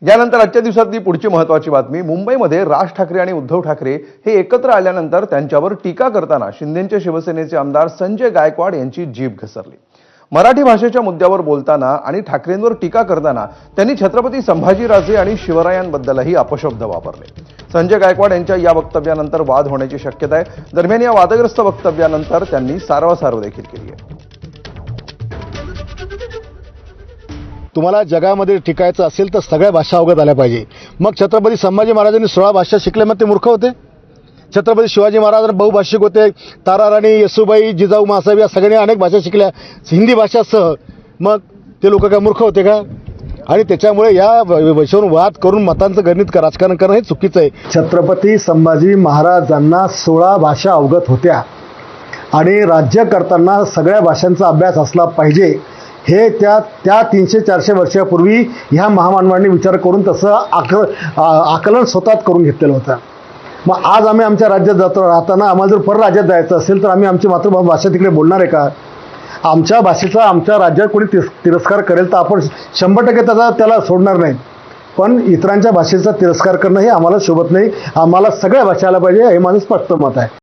यानंतर आजच्या दिवसातली पुढची महत्त्वाची बातमी. मुंबईमध्ये राज ठाकरे आणि उद्धव ठाकरे हे एकत्र आल्यानंतर त्यांच्यावर टीका करताना शिंदेचे शिवसेनेचे आमदार संजय गायकवाड यांची जीभ घसरली. मराठी भाषेच्या मुद्द्यावर बोलताना आणि ठाकरेंवर टीका करताना त्यांनी छत्रपती संभाजीराजे आणि शिवरायांबद्दलही अपशब्द वापरले. संजय गायकवाड यांच्या या वक्तव्यानंतर वाद होण्याची शक्यता आहे. दरम्यान या वादग्रस्त वक्तव्यानंतर त्यांनी सारवासारव देखील केली आहे. तुम्हाला जगामध्ये टिकायचं असेल तर सगळ्या भाषा अवगत आल्या पाहिजे. मग छत्रपती संभाजी महाराजांनी 16 भाषा शिकल्या, मग ते मूर्ख होते? छत्रपती शिवाजी महाराज बहुभाषिक होते. ताराराणी, येसुबाई, जिजाऊ मासाहेब या सगळ्यांनी अनेक भाषा शिकल्या, हिंदी भाषासह. मग ते लोक काय मूर्ख होते का? आणि त्याच्यामुळे या विषयावर वाद करून मतांचं गणित राजकारण करणं हे चुकीचं आहे. छत्रपती संभाजी महाराजांना 16 भाषा अवगत होत्या आणि राज्य करताना सगळ्या भाषांचा अभ्यास असला पाहिजे हे त्या 300-400 वर्षापूर्वी ह्या महामानवांनी विचार करून तसं आकलन स्वतःच करून घेतलेलं होतं. मग आज आम्ही आमच्या राज्यात जातो, राहताना आम्हाला जर परराज्यात जायचं असेल तर आम्ही आमची मातृभाषा तिकडे बोलणार आहे का? आमच्या भाषेचा आमच्या राज्यात कोणी तिरस्कार करेल तर आपण 100% त्याला सोडणार नाही. पण इतरांच्या भाषेचा तिरस्कार करणं हे आम्हाला शोभत नाही. आम्हाला सगळ्या भाषा आल्या पाहिजे हे माझं स्पष्ट मत आहे.